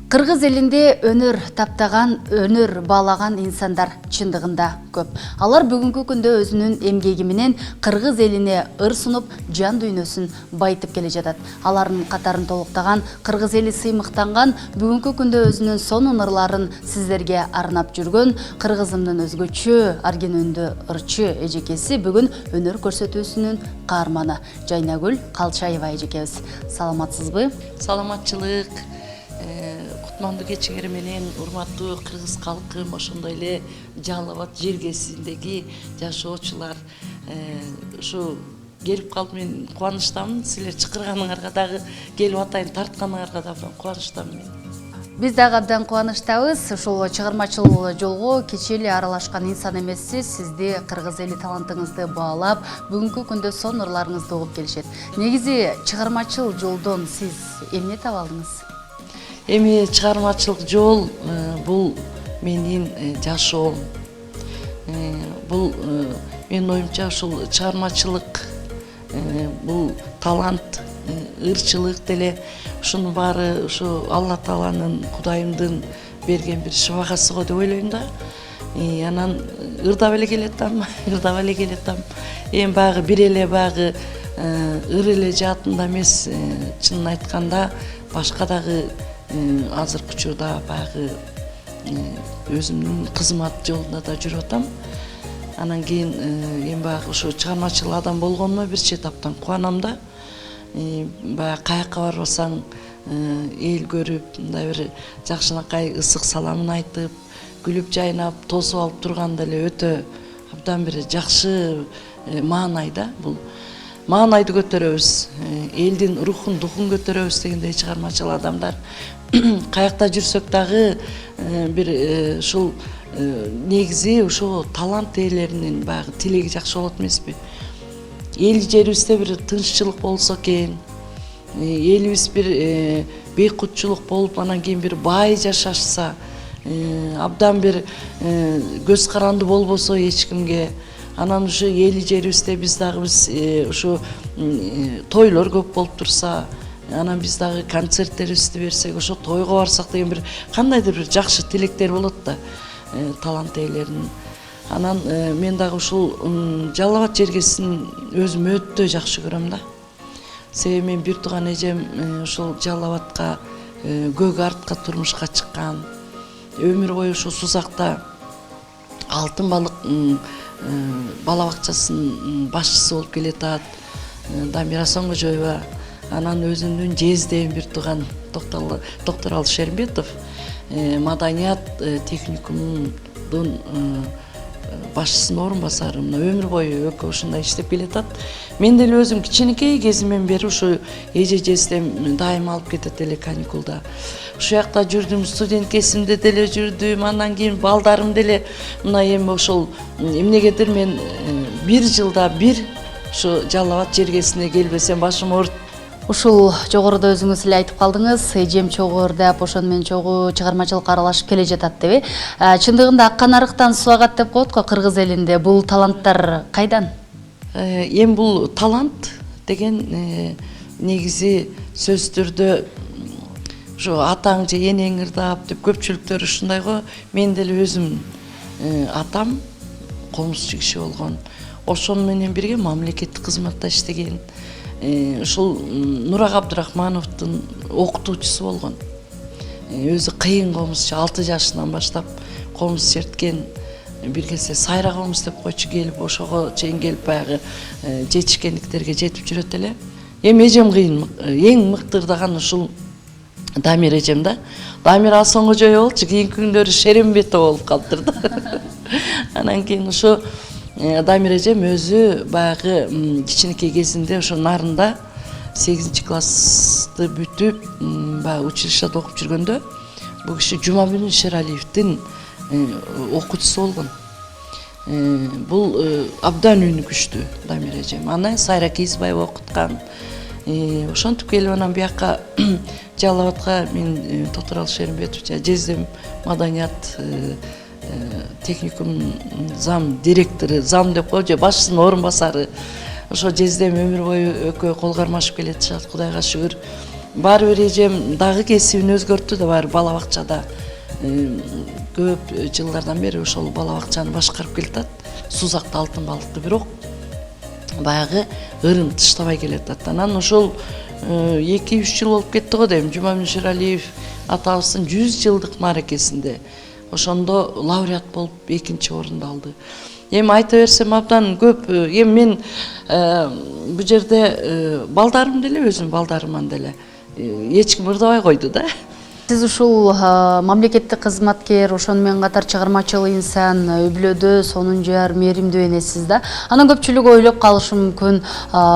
Кыргыз элинде өнөр таптаган, өнөр баалаган инсандар чындыгында көп. Алар бүгүнкү күндө өзүнүн эмгеги менен кыргыз элине ыр сунуп, жан дүйнөсүн байытып келе жатат. Алардын катарын толуктаган кыргыз эли сыймыктанган, бүгүнкү күндө өзүнүн сонун ырларын сиздерге арнап жүргөн кыргызымдын өзгөчө аргенөндө ырчы эжекеси бүгүн өнөр көрсөтүүсүнүн каарманы Жайнагүл Калчаева эжекебиз. Саламатсызбы? Саламатчылык, кутмандуу кечиңер менен урматтуу кыргыз калкым, ошондой эле Жалал Абад жергесиндеги жашоочулар ушу келип калып мен кубанычтамын. Силер чакырганыңарга дагы келип атайын тартканыңарга дагы кубанычтамын мен. Биз дагы абдан кубанычтабыз. Ушул чыгармачыл жолго кечээ эле аралашкан инсан эмессиз. Сизди кыргыз эли талантыңызды баалап, бүгүнкү күндө сонун ырларыңызды угуп келишет. Негизи чыгармачыл жолдон сиз эмне таап алдыңыз? Эми чыгармачылык жол бул менин жашоом. Бул менин оюмча ушул чыгармачылык бул талант, ырчылык деле ушунун баары ушу Алла Тааланын, Кудайымдын берген бир шыбагасы го деп ойлойм да. Анан ырдап эле келатам, Эми баягы бир эле баягы ыр эле жаатында эмес, чынын айтканда башка дагы азыркы учурда баягы өзүмдүн кызмат жолунда да жүрүп атам. Анан кийин эми баягы ушу чыгармачыл адам болгоныма бир четаптан кубанам да. Баягы каяка барбасаң эл көрүп, мындай бир жакшынакай ысык саламын айтып, күлүп жайнап, тосуп алып турганда эле өтө абдан бир жакшы маанай да бул. Маанайды көтөрөбүз, элдин рухун, духун көтөрөбүз дегендей чыгармачыл адамдар. Каякта жүрсөк дагы бир ушул негизи ушул талант ээлеринин баягы тилеги жакшы болот эмеспи? Эл жерибизде бир тынччылык болсо экен, элибиз бир бейкутчулук болуп, анан кийин бир бай жашашса, абдан бир көз каранды болбосо эч кимге, анан ушу эл жерибизде биз ушу тойлор көп болуп турса, анан биз дагы концерттерибизди берсек, ошо тойго барсак деген бир кандайдыр бир жакшы тилектер болот да талант ээлеринин. Анан мен дагы ушул Жалал Абад жергесин өзүм өтө жакшы көрөм да. Себеби мен бир тууган эжем ушул Жалал Абадка көк артка турмушка чыккан. Өмүр бою ушул Сузакта Алтын балык бала бакчасынын башчысы болуп келатат. Дамира Соңгожоева, анан өзүмдүн жездем бир тууган доктор Алыш Шеримбетов маданият техникумунун башчысынын орун басары. Мына өмүр бою экөө ушундай иштеп келатат. Мен деле өзүм кичинекей кезимден бери ушу эже жездем дайыма алып кетет эле каникулда. Ушул жакта жүрдүм, студент кезимде деле жүрдүм, андан кийин балдарым деле мына эми ошол эмнегедир мен бир жылда бир ушу Жалал Абад жергесине келбесем башым ооруйт. Ушул жогоруда өзүңүз эле айтып калдыңыз, эжем чогуу ырдап, ошону менен чогуу чыгармачылыкка аралашып келе жатат деп. Чындыгында аккан арыктан суу агат деп коет го кыргыз элинде. Бул таланттар кайдан? Эми бул талант деген негизи сөзсүз түрдө ушу атаң же энең ырдап деп көпчүлүктөр ушундай го. Мен деле өзүм атам комузчу киши болгон. Ошону менен бирге мамлекеттик кызматта иштеген. Ушул Нурак Абдырахмановдун окутуучусу болгон. Өзү кыйын комузчу, 6 жашынан баштап комуз черткен. Бир кезде сайра комуз деп койчу, келип ошого чейин келип баягы жетишкендиктерге жетип жүрөт эле. Эми эжем кыйын, эң мыкты ырдаган ушул Дамира эжем да. Дамира Соңгожоева болчу, кийинки күндөрү Шеримбетова болуп калыптыр да. Анан кийин ушу Дамира эжем өзү баягы кичинекей кезинде ошо Нарында 8-классты бүтүп, баягы училищада окуп жүргөндө бул киши Жумабүлүн Шералиевдин окуучусу болгон. Бул абдан үнү күчтүү Дамира эжем. Анан Сайра Кийизбаева окуткан. Ошентип келип анан бияка Жалал Абадка мен доктор Алыш Шеримбетов жездем маданият техникум зам директору, зам деп коет же башчысынын орун басары. Ошо жездем өмүр бою экөө кол кармашып келатышат, Кудайга шүгүр. баары бир эжем дагы кесибин өзгөрттү да, баары бала бакчада көп жылдардан бери ошол бала бакчаны башкарып келатат. Сузакта алтын балыкты, бирок баягы ырым тыштабай келатат. Анан ошол 2-3 жыл болуп кетти го дейм. Жумамин Шералиев атабыздын 100 жылдык мааракесинде ошондо лауреат болуп 2-чи орунду алды. Эми айта берсем абдан көп. Эми мен бул жерде балдарым деле, өзүм балдарыман деле эч ким ырдабай койду да. Сиз ушул мамлекеттик кызматкер, ошону менен катар чыгармачыл инсан, үй бүлөдө сонун жар, мээримдүү энесиз да. Анан көпчүлүк ойлоп калышы мүмкүн,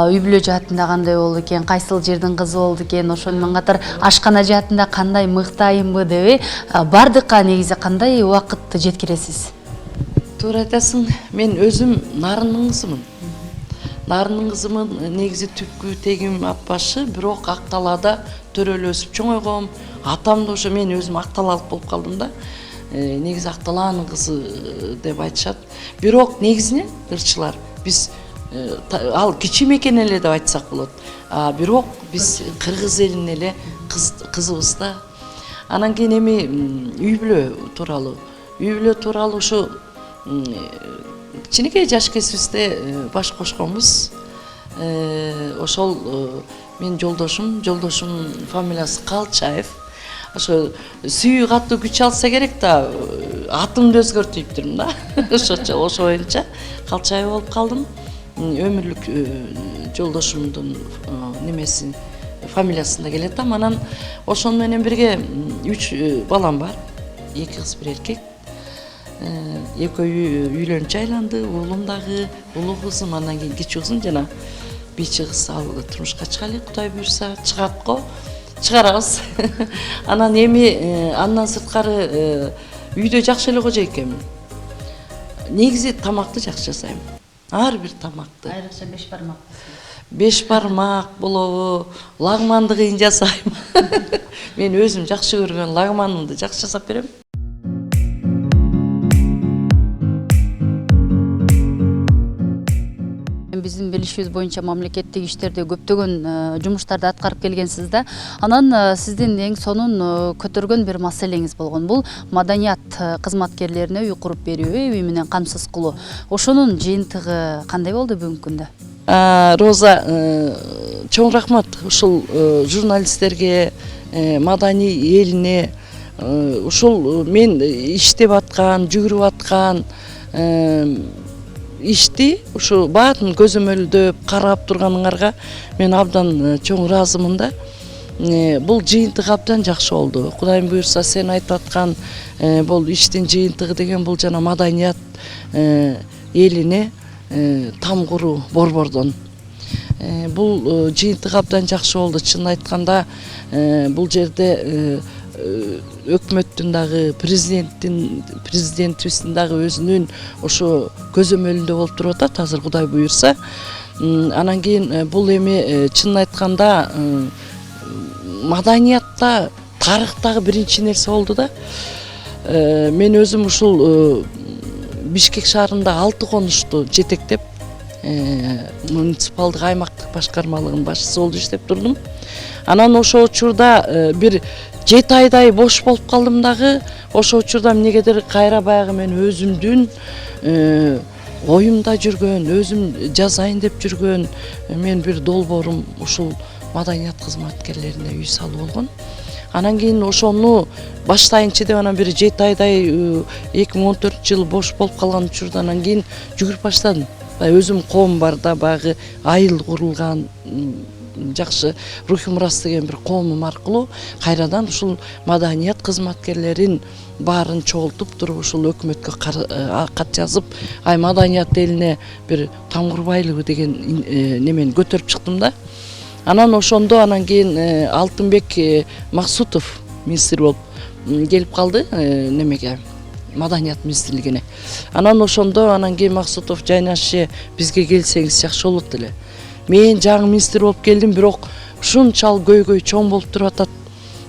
үй бүлө жаатында кандай болду экен, кайсыл жердин кызы болду экен, ошону менен катар ашкана жаатында кандай мыктайымбы деп, бардыкка негизи кандай убакытты жеткиресиз? Туура айтасың, мен өзүм нарындын кызымын. Нарындын кызымын, негизи түпкү тегим апбашы, бирок ак талаада төрөлүп өсүп чоңойгом. Атам да ошо, мен өзүм ак талалык болуп калдым да. Негизи ак талаанын кызы деп айтышат. Бирок негизинен ырчылар биз ал кичим экен эле деп айтсак болот. Бирок биз кыргыз элинин эле кызыбыз да. Анан кийин эми үй бүлө тууралуу ошо кичинекей жаш кезибизде баш кошконбуз. Ошол мен жолдошум фамилиясы Калчаев. Ошо сүйүү катуу күч алса керек да, атымды өзгөртүптүрмүн да. Ошо боюнча Калчаев болуп калдым. Өмүрлүк жолдошумдун немеси фамилиясында келетам. Анан ошону менен бирге 3 балам бар. 2 кыз, 1 эркек. Экөө үйлөнүп жайланды, уулум дагы, улуу кызым, андан кийин кичи кызым жана бийчи кыз, ал турмушка чыгалы, Кудай буйрса, чыгат го, чыгарабыз. Анан эми андан сырткары үйдө жакшы эле кожо экенмин. Негизи тамакты жакшы жасайм. Ар бир тамакты. Айрыкча 5 бармак. 5 бармак болобу, лагманды кыйын жасайм. Мен өзүм жакшы көргөн лагманымды жакшы жасап берем. Биздин билишибиз боюнча мамлекеттик иштерде көптөгөн жумуштарды аткарып келгенсиз да. Анан сиздин эң сонун көтөргөн бир маселеңиз болгон. Бул маданият кызматкерлерине үй куруп берүү, үй менен камсыз кылуу. Ошонун жыйынтыгы кандай болду бүгүнкү күндө? Роза, чоң рахмат ушул журналисттерге, маданий элине, ушул мен иштеп аткан, жүгүрүп аткан ишти ушу баарын көзөмөлдөп карап турганыңарга мен абдан чоң ыраазымын да. Бул жыйынтык абдан жакшы болду. Кудайым буйрса, сен айтып аткан бул иштин жыйынтыгы деген бул жана маданият элине там куруу борбордон. Бул жыйынтык абдан жакшы болду. Чынын айтканда бул жерде өкмөттүн дагы, президентибиздин дагы өзүнүн ошо көзөмөлүндө болуп туруп атат азыр, Кудай буйрса. Анан кийин бул эми чынын айтканда маданиятта тарыхтагы биринчи нерсе болду да. Мен өзүм ушул Бишкек шаарында 6 конушту жетектеп, муниципалдык аймактык башкармалыгынын башчысы болуп иштеп турдум. Анан ошол учурда бир 7 айдай бош болуп калдым дагы. Ошол учурда эмнегедир кайра баягы мен өзүмдүн оюмда жүргөн, өзүм жазайын деп жүргөн мен бир долбоорум ушул маданият кызматкерлерине үй салуу болгон. Анан кийин ошону баштайынчы деп анан бир 7 айдай 2014-жыл бош болуп калган учурда анан кийин жүгүрүп баштадым. Өзүм коом бар да, баягы айыл курулган жакшы Рухи Мурас деген бир коомум аркылуу кайрадан ушул маданият кызматкерлерин баарын чогултуп туруп ушул өкмөткө кат жазып, маданият элине бир там курбайлыбы деген немен көтөрүп чыктым да. Анан ошондо анан кийин Алтынбек Максутов министр болуп келип калды немеге, маданият министрлигине. Анан ошондо анан кийин Максутов жайнашчы бизге келсеңиз жакшы болот эле. Мен жаңы министр болуп келдим, бирок ушунчалык көйгөй чоң болуп туруп атат.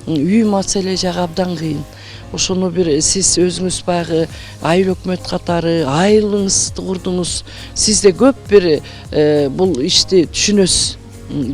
Үй маселе жагы абдан кыйын. Ошону бир сиз өзүңүз баягы айыл өкмөт катары айылыңызды курдуңуз. Сиз да көп бир бул ишти түшүнөсүз.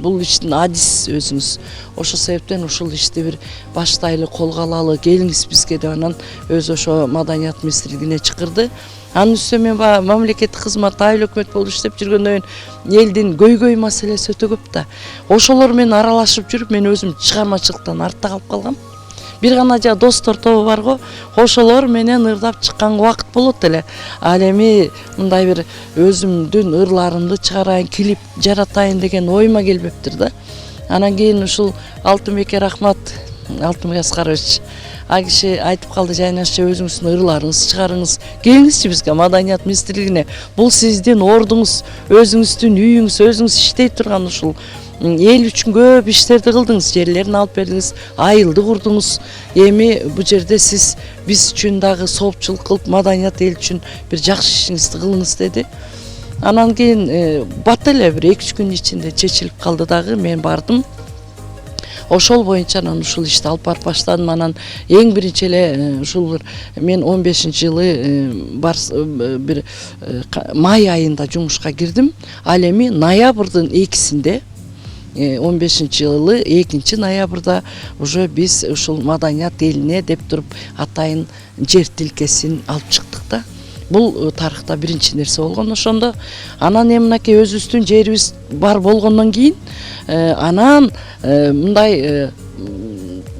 бул иштин адис өзүңүз. Ошол себептен ушул ишти бир баштайлы, колго алалы, келиңиз бизге деп анан өзү ошо маданият министрлигине чакырды. Анын үстүнө мен баягы мамлекеттик кызмат, айыл өкмөт болуп иштеп жүргөндөн кийин элдин көйгөй маселеси өтө көп да. Ошолор менен аралашып жүрүп, мен өзүм чыгармачылыктан артта калып калгам. Бир гана жа достор тобу бар го, ошолор менен ырдап чыкканга убакыт болот эле. Ал эми мындай бир өзүмдүн ырларымды чыгарайын, клип жаратайын деген оюма келбептир да. Анан кийин ушул Алтынбекке рахмат, Алтынбек Аскарович, а киши айтып калды, жайнашчы өзүңүздүн ырларыңызды чыгарыңыз, келиңизчи бизге маданият министрлигине. Бул сиздин ордуңуз, өзүңүздүн үйүңүз, өзүңүз иштей турган ушул эл үчүн көп иштерди кылдыңыз, жерлерин алып бердиңиз, айылды курдуңуз. Эми бул жерде сиз биз үчүн дагы соопчулук кылып, маданият эл үчүн бир жакшы ишиңизди кылыңыз деди. Анан кийин бат эле бир 2-3 күн ичинде чечилип калды дагы, мен бардым. Ошол боюнча анан ушул ишти алып барып баштадым. Анан эң биринчи эле ушул мен 15-жылы бир май айында жумушка кирдим. Ал эми ноябрдын 2-синде 15-жылы 2-ноябрда уже биз ушул маданият элине деп туруп атайын жер тилкесин алып чыктык да. Бул тарыхта биринчи нерсе болгон ошондо. Анан эми мынакей өзүбүздүн жерибиз бар болгондон кийин анан мындай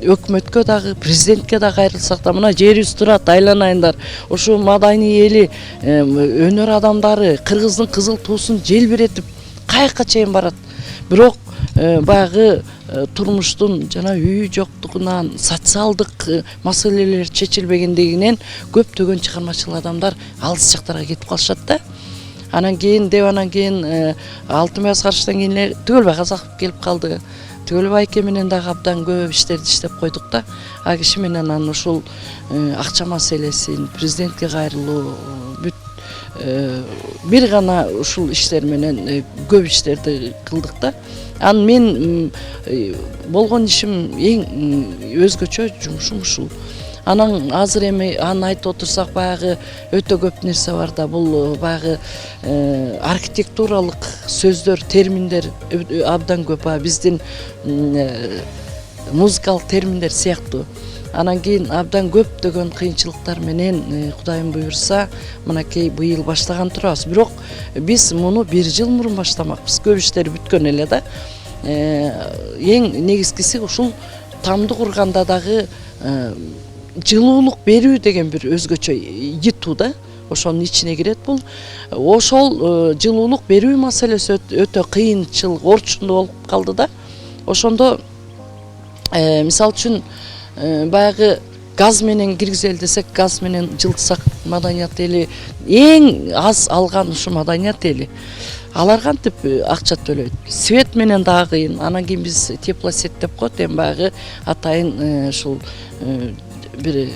өкмөткө дагы, президентке дагы кайрылсак да, мына жерибиз турат, айланайындар. Ушу маданий эли, өнөр адамдары кыргыздын кызыл туусун желбиретип каяка чейин барат. Бирок баягы турмуштун жана үй жоктугунан, социалдык маселелер чечилбегендигинен көптөгөн чыгармачыл адамдар алыс жактарга кетип калышат да. Анан кийин Алтынбек Аскаровичтан кийин эле Түгөлбай Казаков келип калды. Түгөлбай айке менен дагы абдан көп иштерди иштеп койдук да. А киши менен анан ушул акча маселесин, президентке кайрылуу, бир гана ушул иштер менен көп иштерди кылдык да. Анан мен болгон ишим эң өзгөчө жумушум ушул. Анан азыр эми аны айтып отурсак баягы өтө көп нерсе бар да. Бул баягы архитектуралык сөздөр, терминдер абдан көп. Биздин музыкалык терминдер сыяктуу. Анан кийин абдан көптөгөн кыйынчылыктар менен Кудайым буйрса мынакей быйыл баштаган турабыз. Бирок биз муну 1 жыл мурун баштамакпыз. Көп иштер бүткөн эле да. Эң негизгиси ушул тамды курганда дагы жылуулук берүү деген бир өзгөчө иту да. Ошонун ичине кирет бул. Ошол жылуулук берүү маселеси өтө кыйынчыл, орчундуу болуп калды да. Ошондо мисалы үчүн баягы газ менен киргизели десек, газ менен жылытсак маданият эли эң аз алган ушу маданият эли. Алар кантип акча төлөйт? Свет менен дагы кыйын. Анан кийин биз теплосет деп коет, эми баягы атайын ушул бир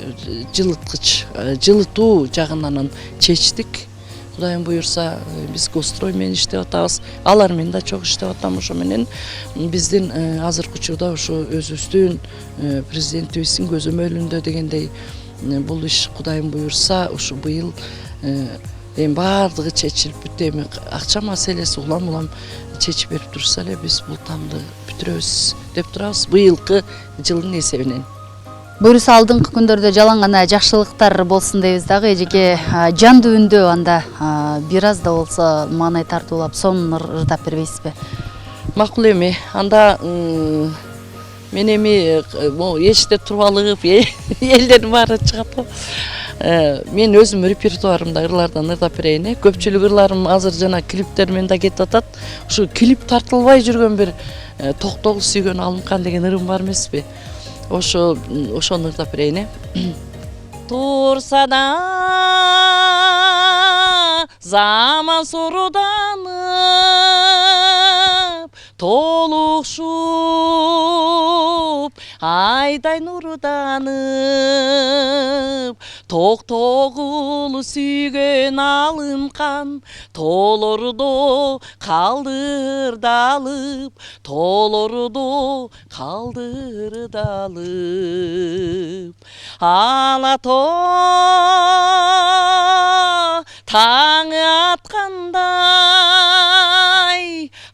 жылыткыч, жылытуу жагын анан чечтик. Кудайым буйрса биз Гострой менен иштеп атабыз. Алар менен да чок иштеп атам. Ошо менен биздин азыркы учурда ушу өзүбүздүн президентибиздин көзөмөлүндө дегендей бул иш Кудайым буйрса ушу быйыл эми баардыгы чечилип бүттү. Эми акча маселеси улам чечип берип турса эле биз бул тамды бүтүрөбүз деп турабыз быйылкы жылдын эсебинен. Буйруса алдыңкы күндөрдө жалаң гана жакшылыктар болсун дейбиз дагы, эжеке жандуу үндө анда бир аз да болсо маанай тартуулап сонун ырдап бербейсизби? Макул эми. Анда мен эми эшикте туруп алып элдердин баары чыгат го. Мен өзүм репертуарымда ырлардан ырдап берейин. Көпчүлүк ырларым азыр жана клиптер менен да кетип атат. Ушу клип тартылбай жүргөн бир токтогул сүйгөн Алымкан деген ырым бар эмеспи? Ошону ырдап берейин. Турса да заман суруданып, толукшуп, айдай нуруданып, токтогул сүйгөн Алымкан, тоолордо калдырдалып, тоолордо калдырдалып. Ала тоо таңы аткандай,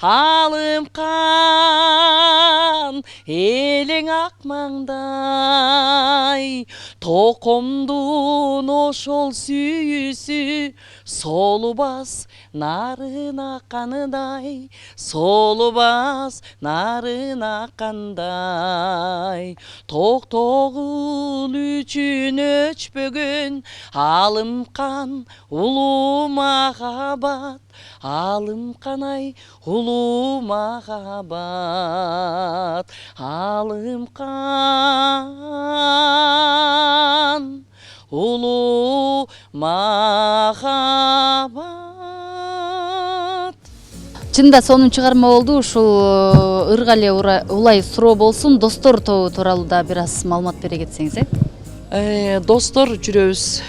алым кан элең ак маңдай, токомдун ошол сүйүүсү солубас нарын акканыдай, солубас нарын аккандай. Токтогул үчүн өчпөгөн алым кан улуу махабат, алым канай улуу махабат, алым кан улуу махабат. Чында сонун чыгарма болду. Ушул ыргали улай суроо болсун. Достор тобу тууралуу да бир аз маалымат бере кетсеңиз, Достор жүрөбүз.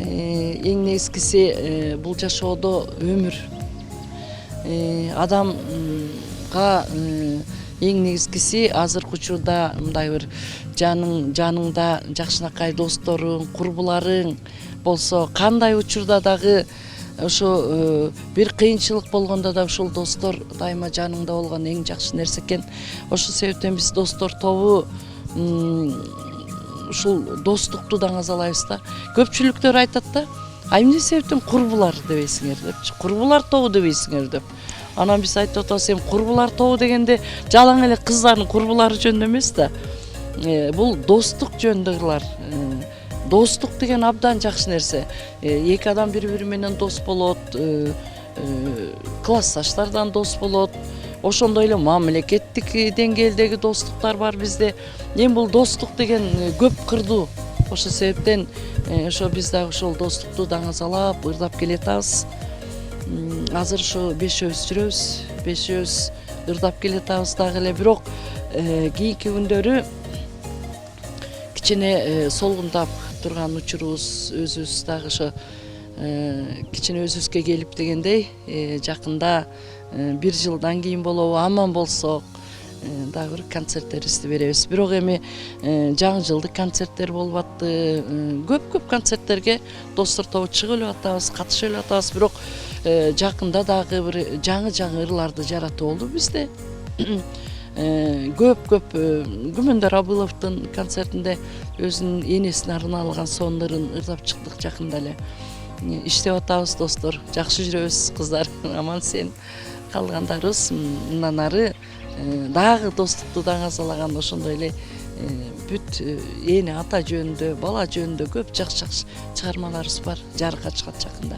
Эң негизгиси бул жашоодо өмүр. Адамга эң негизгиси азыркы учурда мындай бир жаныңда жакшынакай досторуң, курбуларың болсо, кандай учурда дагы ошо бир кыйынчылык болгондо да ушул достор дайыма жаныңда болгон эң жакшы нерсе экен. Ошол себептен биз достор тобу ушул достукту даңазалайбыз да. Көпчүлүктөр айтат да, эмне себептен курбулар дебейсиңер депчи, курбулар тобу дебейсиңер деп. Анан биз айтып атабыз, эми курбулар тобу дегенде жалаң эле кыздардын курбулары жөнүндө эмес да. Бул достук жөнүндөгүлөр. Достук деген абдан жакшы нерсе. Эки адам бири-бири менен дос болот, классташтардан дос болот. Ошондой эле мамлекеттик деңгээлдеги достуктар бар бизде. Эми бул достук деген көп кырдуу. Ошол себептен ошо биз дагы ошол достукту даңазалап, ырдап келатабыз. Азыр ошо бешөөбүз жүрөбүз, бешөөбүз ырдап келатабыз дагы эле. Бирок кийинки күндөрү кичине солгундап турган учурубуз, өзүбүз дагы ошо кичине өзүбүзгө келип дегендей, жакында 1 жылдан кийин болобу, аман болсок дагы бир концерттерибизди беребиз. Бирок эми жаңы жылдык концерттер болуп атты. Көп концерттерге достор тобу чыгып эле атабыз, катышып эле атабыз. Бирок жакында дагы бир жаңы ырларды жаратуу болду бизде. Көп Күмөндөр Абыловдун концертинде өзүнүн энесине арналган сонун ырын ырдап чыктык жакында эле. Иштеп атабыз достор, жакшы жүрөбүз кыздар, аман сен калгандарыбыз. Мындан ары дагы достукту даңазалаган ошондой эле бүт эне ата жөнүндө, бала жөнүндө көп жакшы чыгармаларыбыз бар, жарыкка чыгат жакында.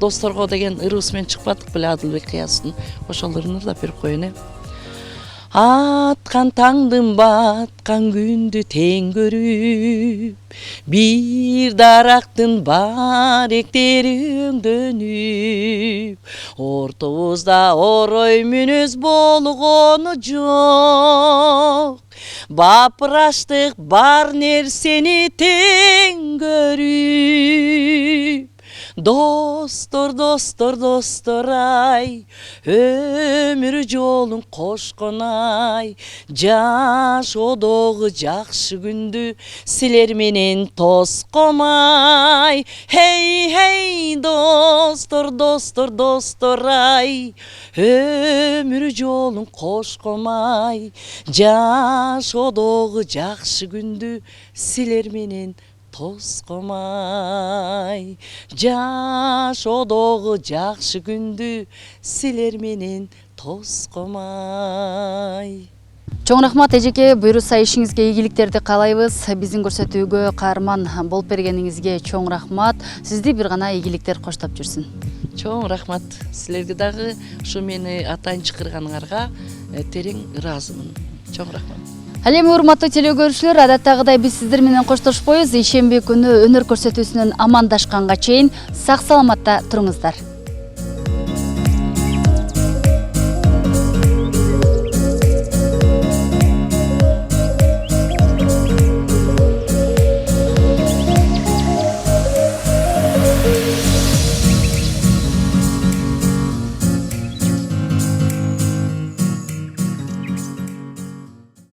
Досторго деген ырыбыз менен чыкпадык беле, Адылбек Кыястын. Ошол ырын ырдап берип коеюн. Аткан таңдын баткан күндү тең көрүп, бир дарактын баректери өңдөнүп, ортобузда орой мүнөз болгону жок, бапыраштык бар нерсени тең көрүп. Достор ай, өмүр жолун кошкон ай, жашоодогу жакшы күндү силер менен тоском ай. Хей, достор ай, өмүр жолун кошком ай, жашоодогу жакшы күндү силер менен тоском ай. Жашоодогу жакшы күндү силер менен тоском ай. Чоң рахмат эжеке, буюрса ишиңизге ийгиликтерди каалайбыз. Биздин көрсөтүүгө каарман болуп бергениңизге чоң рахмат. Сизди бир гана ийгиликтер коштоп жүрсүн. Чоң рахмат. Силерге дагы ушу мени атайын чакырганыңарга терең ыраазымын. Чоң рахмат. Ал эми урматтуу теле көрүүчүлөр, адаттагыдай биз сиздер менен коштошпойбуз. Ишемби күнү өнөр көрсөтүүсүнөн амандашканга чейин сак саламатта туруңуздар.